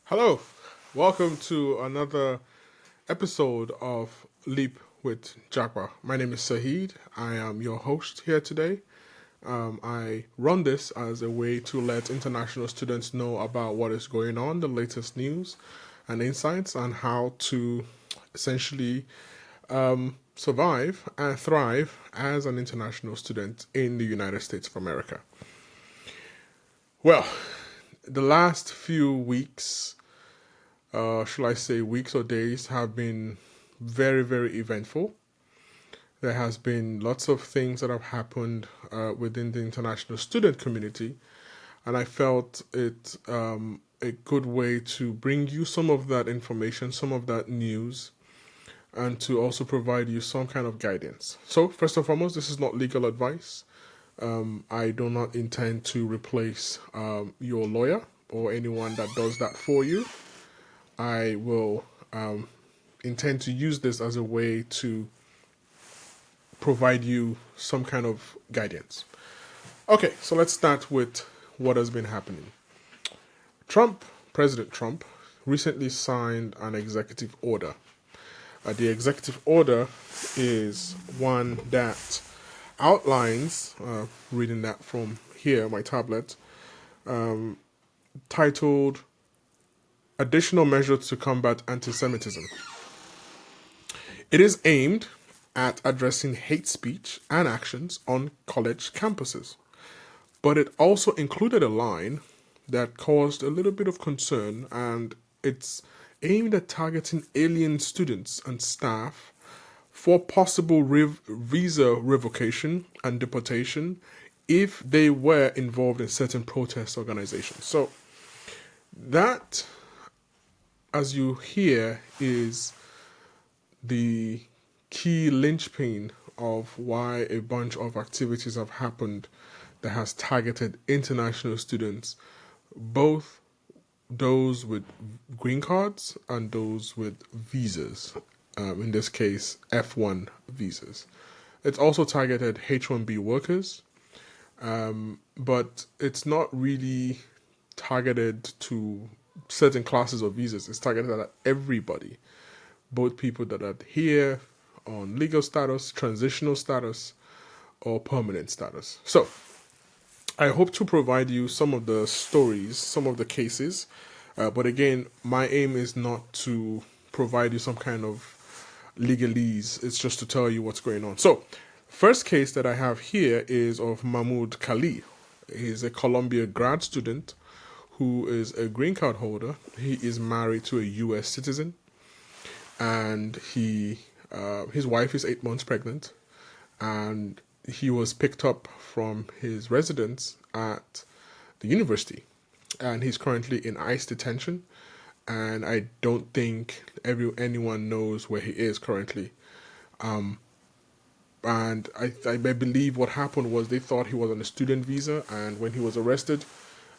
Hello, welcome to another episode of Leap with Jagba. My name is Saheed. I am your host here today. I run this as a way to let international students know about what is going on, the latest news and insights, and how to essentially survive and thrive as an international student in the United States of America. Well, the last few weeks shall I say, weeks or days have been very, very eventful. There has been lots of things that have happened within the international student community, and I felt it a good way to bring you some of that information, some of that news, and to also provide you some kind of guidance. So, first and foremost, this is not legal advice. I do not intend to replace your lawyer or anyone that does that for you. I will intend to use this as a way to provide you some kind of guidance. Okay, so let's start with what has been happening. President Trump, recently signed an executive order. The executive order is one that outlines, reading that from here, my tablet, titled Additional Measures to Combat Anti-Semitism. It is aimed at addressing hate speech and actions on college campuses. But it also included a line that caused a little bit of concern, and it's aimed at targeting alien students and staff for possible visa revocation and deportation if they were involved in certain protest organizations. So, that, as you hear, is the key linchpin of why a bunch of activities have happened that has targeted international students, both those with green cards and those with visas, in this case, F1 visas. It's also targeted H1B workers, but it's not really targeted to certain classes of visas. It's targeted at everybody, both people that are here on legal status, transitional status, or permanent status. So, I hope to provide you some of the stories, some of the cases, but again, my aim is not to provide you some kind of legalese. It's just to tell you what's going on. So, first case that I have here is of Mahmoud Khalil. He's a Columbia grad student who is a green card holder. He is married to a U.S. citizen, and his wife is 8 months pregnant, and he was picked up from his residence at the university, and he's currently in ICE detention, and I don't think anyone knows where he is currently. And I believe what happened was they thought he was on a student visa, and when he was arrested,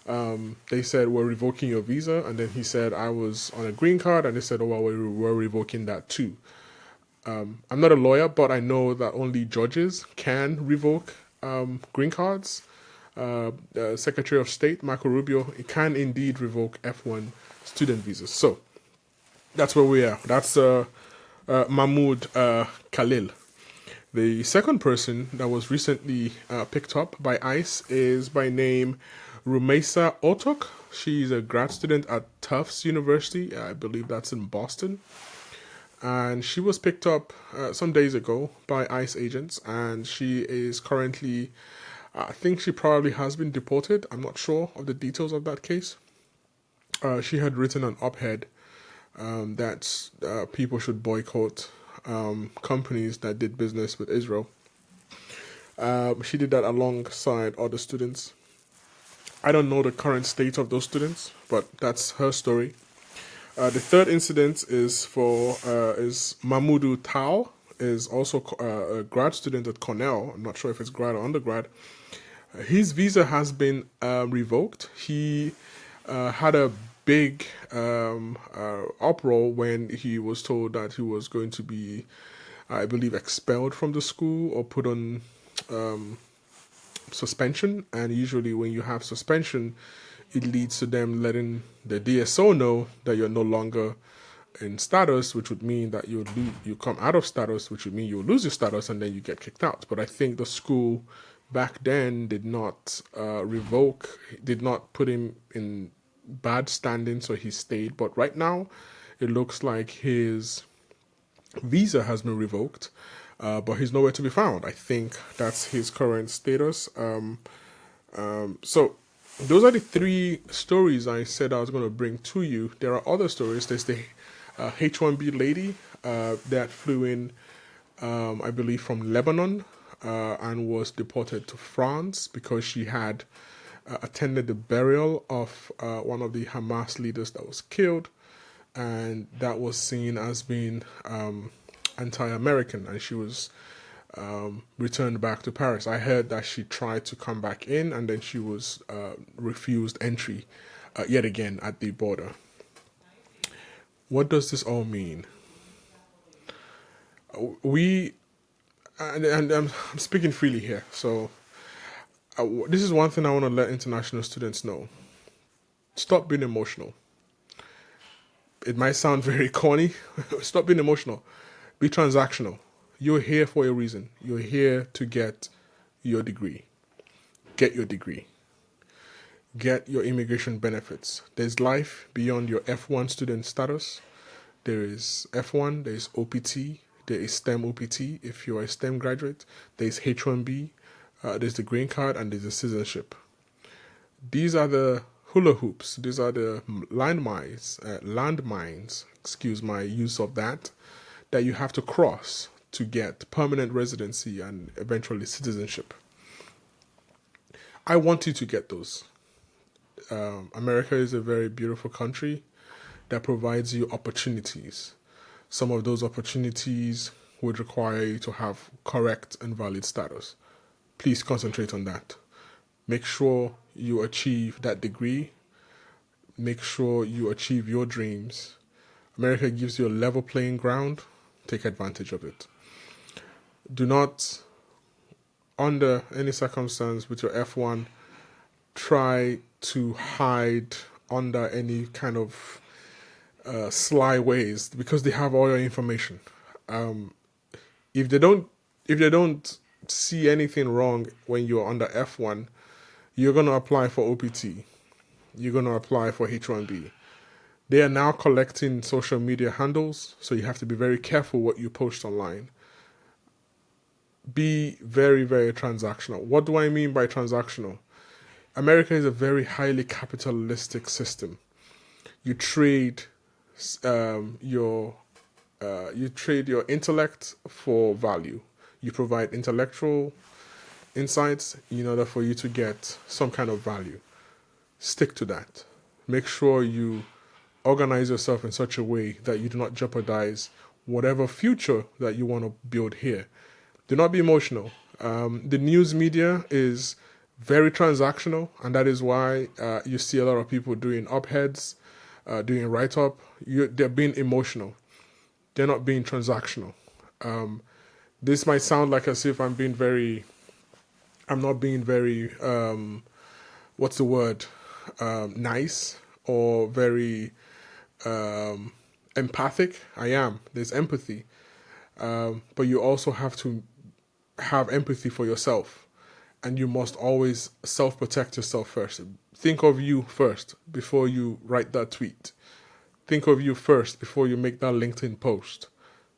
they said, we're revoking your visa, and then he said, I was on a green card, and they said, oh, well, we're revoking that too. I'm not a lawyer, but I know that only judges can revoke green cards. Secretary of State Marco Rubio can indeed revoke F1 student visas. So that's where we are. That's Mahmoud Khalil. The second person that was recently picked up by ICE is by name Rumeisa Otok. She's a grad student at Tufts University. I believe that's in Boston. And she was picked up some days ago by ICE agents, and she is currently, I think she probably has been deported. I'm not sure of the details of that case. She had written an op-ed that people should boycott companies that did business with Israel. She did that alongside other students. I don't know the current state of those students, but that's her story. The third incident is is Mamoudou Tao, is also a grad student at Cornell. I'm not sure if it's grad or undergrad. His visa has been revoked. He had a big uproar when he was told that he was going to be, I believe, expelled from the school or put on suspension. And usually when you have suspension, it leads to them letting the DSO know that you're no longer in status, which would mean that you come out of status, which would mean you lose your status and then you get kicked out. But I think the school back then did not did not put him in bad standing, so he stayed. But right now, it looks like his visa has been revoked, but he's nowhere to be found. I think that's his current status. So those are the three stories I said I was going to bring to you. There are other stories. There's the H-1B lady that flew in, I believe, from Lebanon and was deported to France because she had attended the burial of one of the Hamas leaders that was killed, and that was seen as being anti-American, and she was returned back to Paris. I heard that she tried to come back in, and then she was refused entry yet again at the border. What does this all mean? We, and I'm speaking freely here, so this is one thing I want to let international students know. Stop being emotional. It might sound very corny. Stop being emotional. Be transactional. You're here for a reason. You're here to get your degree. Get your degree. Get your immigration benefits. There's life beyond your F1 student status. There is F1, there is OPT, there is STEM OPT if you're a STEM graduate. There's H1B, there's the green card, and there's the citizenship. These are the hula hoops. These are the landmines, excuse my use of that you have to cross to get permanent residency and eventually citizenship. I want you to get those. America is a very beautiful country that provides you opportunities. Some of those opportunities would require you to have correct and valid status. Please concentrate on that. Make sure you achieve that degree. Make sure you achieve your dreams. America gives you a level playing ground. Take advantage of it. Do not, under any circumstance with your F1, try to hide under any kind of sly ways because they have all your information. If they don't see anything wrong when you're under F1, you're going to apply for OPT. You're going to apply for H1B. They are now collecting social media handles, so you have to be very careful what you post online. Be very, very transactional. What do I mean by transactional? America is a very highly capitalistic system. You trade your intellect for value. You provide intellectual insights in order for you to get some kind of value. Stick to that. Make sure you organize yourself in such a way that you do not jeopardize whatever future that you want to build here. Do not be emotional. The news media is very transactional, and that is why you see a lot of people doing op-eds, doing write-up. They're being emotional. They're not being transactional. This might sound like as if I'm not being very, what's the word, nice or very empathic. I am. There's empathy. But you also have to have empathy for yourself. And you must always self-protect yourself first. Think of you first before you write that tweet. Think of you first before you make that LinkedIn post.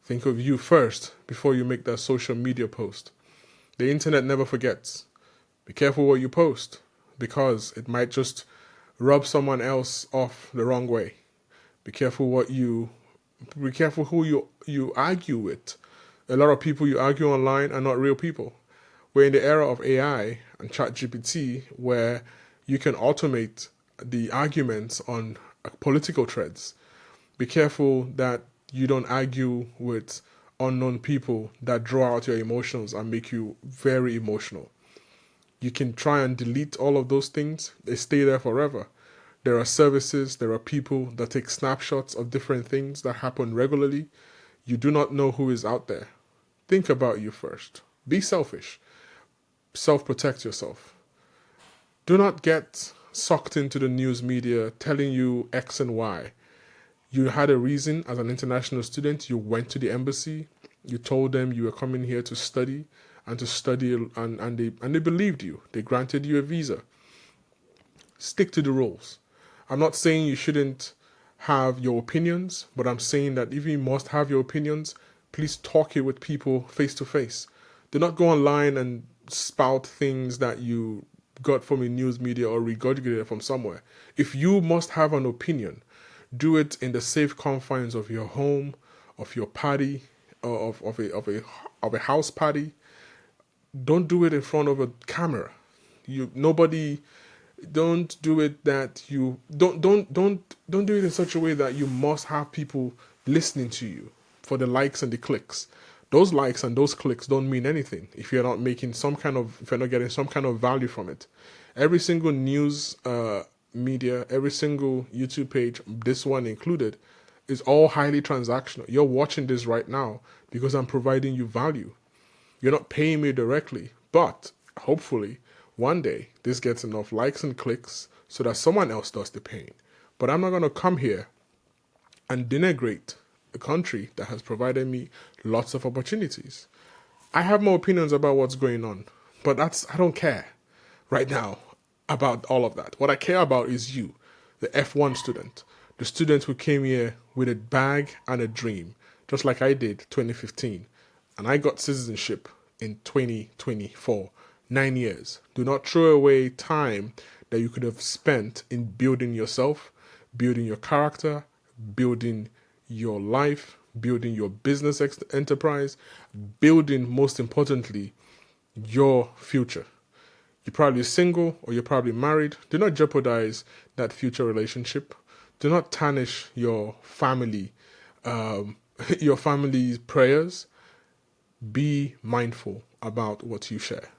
Think of you first before you make that social media post. The internet never forgets. Be careful what you post because it might just rub someone else off the wrong way. Be careful who you argue with. A lot of people you argue online are not real people. We're in the era of AI and ChatGPT where you can automate the arguments on political threads. Be careful that you don't argue with unknown people that draw out your emotions and make you very emotional. You can try and delete all of those things. They stay there forever. There are services, there are people that take snapshots of different things that happen regularly. You do not know who is out there. Think about you first. Be selfish. Self-protect yourself. Do not get sucked into the news media telling you X and Y. You had a reason as an international student. You went to the embassy. You told them you were coming here to study and to study, and they believed you. They granted you a visa. Stick to the rules. I'm not saying you shouldn't have your opinions, but I'm saying that if you must have your opinions, please talk it with people face to face. Do not go online and spout things that you got from a news media or regurgitated from somewhere. If you must have an opinion, do it in the safe confines of your home, of your party, of a house party. Don't do it in front of a camera. You nobody don't do it that you don't do it in such a way that you must have people listening to you for the likes and the clicks. Those likes and those clicks don't mean anything if you're not making some kind of, if you're not getting some kind of value from it. Every single news media, every single YouTube page, this one included, is all highly transactional. You're watching this right now because I'm providing you value. You're not paying me directly, but hopefully one day this gets enough likes and clicks so that someone else does the paying. But I'm not going to come here and denigrate a country that has provided me lots of opportunities. I have my opinions about what's going on, but I don't care right now about all of that. What I care about is you, the F1 student, the student who came here with a bag and a dream, just like I did 2015, and I got citizenship in 2024. 9 years. Do not throw away time that you could have spent in building yourself, building your character, building your life, building your business enterprise, building, most importantly, your future. You're probably single or you're probably married. Do not jeopardize that future relationship. Do not tarnish your family, your family's prayers. Be mindful about what you share.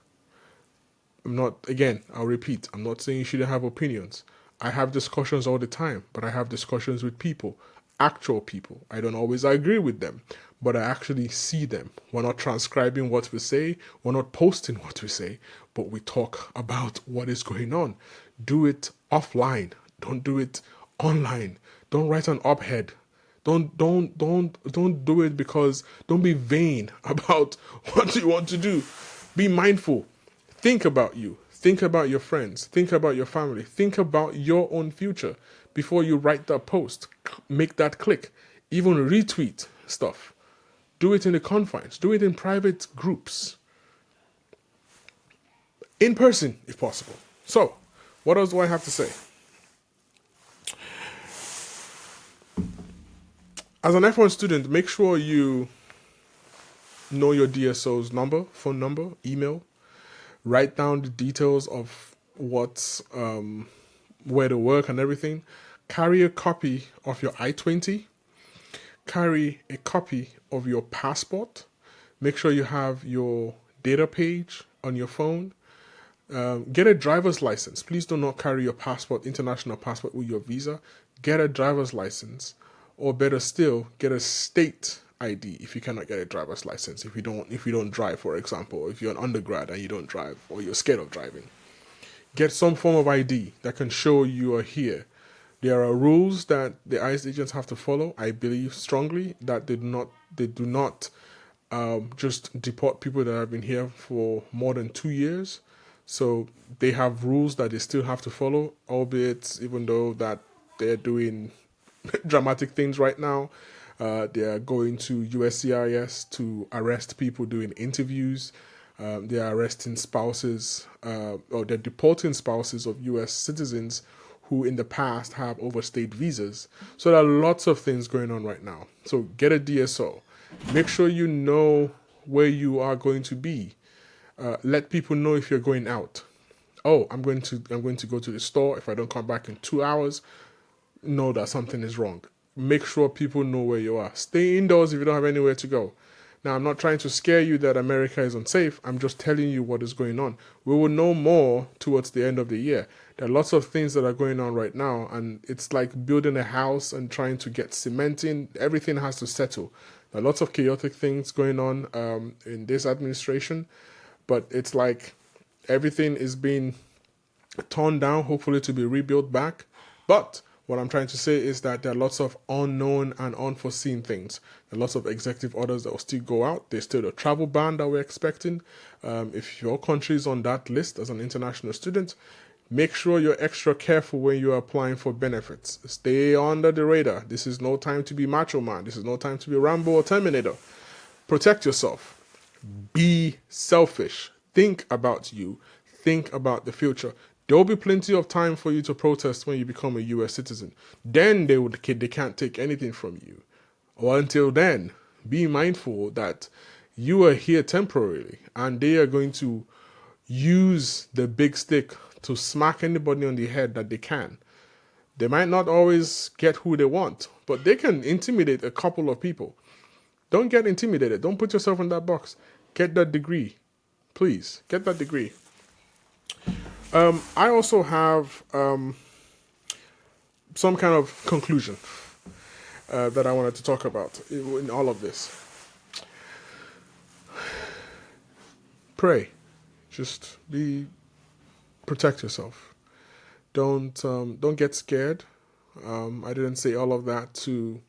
I'll repeat, I'm not saying you shouldn't have opinions. I have discussions all the time, but I have discussions with people, actual people. I don't always agree with them, but I actually see them. We're not transcribing what we say, we're not posting what we say, but we talk about what is going on. Do it offline. Don't do it online. Don't write an op-ed. Don't do it because don't be vain about what you want to do. Be mindful. Think about you. Think about your friends. Think about your family. Think about your own future before you write that post. Make that click. Even retweet stuff. Do it in the confines. Do it in private groups. In person, if possible. So, what else do I have to say? As an F1 student, make sure you know your DSO's number, phone number, email. Write down the details of what's where to work and everything. Carry a copy of your I-20. Carry a copy of your passport. Make sure you have your data page on your phone. Get a driver's license. Please do not carry your passport, international passport, with your visa. Get a driver's license, or better still, get a state ID if you cannot get a driver's license. If you don't drive, for example, or if you're an undergrad and you don't drive, or you're scared of driving, get some form of ID that can show you are here. There are rules that the ICE agents have to follow. I believe strongly that they do not just deport people that have been here for more than 2 years. So they have rules that they still have to follow, albeit even though that they're doing dramatic things right now. They are going to USCIS to arrest people doing interviews. They are arresting spouses, or they're deporting spouses of US citizens who in the past have overstayed visas. So there are lots of things going on right now. So get a DSO. Make sure you know where you are going to be. Let people know if you're going out. Oh, I'm going to go to the store. If I don't come back in 2 hours, know that something is wrong. Make sure people know where you are. Stay indoors if you don't have anywhere to go. Now, I'm not trying to scare you that America is unsafe. I'm just telling you what is going on. We will know more towards the end of the year. There are lots of things that are going on right now, and it's like building a house and trying to get cement in. Everything has to settle. There are lots of chaotic things going on in this administration, but it's like everything is being torn down, hopefully to be rebuilt back. But what I'm trying to say is that there are lots of unknown and unforeseen things. There are lots of executive orders that will still go out. There's still a travel ban that we're expecting. If your country is on that list as an international student, make sure you're extra careful when you're applying for benefits. Stay under the radar. This is no time to be macho man. This is no time to be Rambo or Terminator. Protect yourself. Be selfish. Think about you. Think about the future. There will be plenty of time for you to protest when you become a US citizen. Then they can't take anything from you. Well, until then, be mindful that you are here temporarily and they are going to use the big stick to smack anybody on the head that they can. They might not always get who they want, but they can intimidate a couple of people. Don't get intimidated. Don't put yourself in that box. Get that degree. Please, get that degree. I also have some kind of conclusion that I wanted to talk about in all of this. Pray. Just protect yourself. Don't get scared. I didn't say all of that to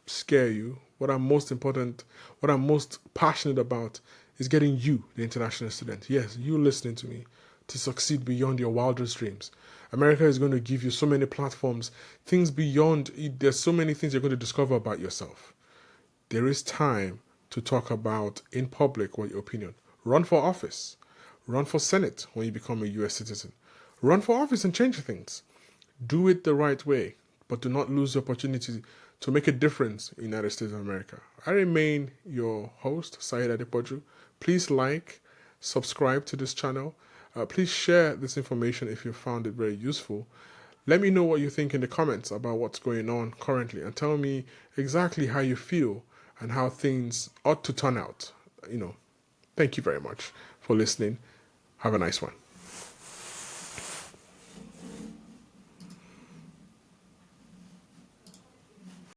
scare you. What I'm most passionate about is getting you, the international student, yes, you listening to me, to succeed beyond your wildest dreams. America is going to give you so many platforms, things beyond, there's so many things you're going to discover about yourself. There is time to talk about in public what your opinion. Run for office. Run for Senate when you become a US citizen. Run for office and change things. Do it the right way, but do not lose the opportunity to make a difference in the United States of America. I remain your host, Saheed Adepoju. Please like, subscribe to this channel. Please share this information if you found it very useful. Let me know what you think in the comments about what's going on currently and tell me exactly how you feel and how things ought to turn out. Thank you very much for listening. Have a nice one.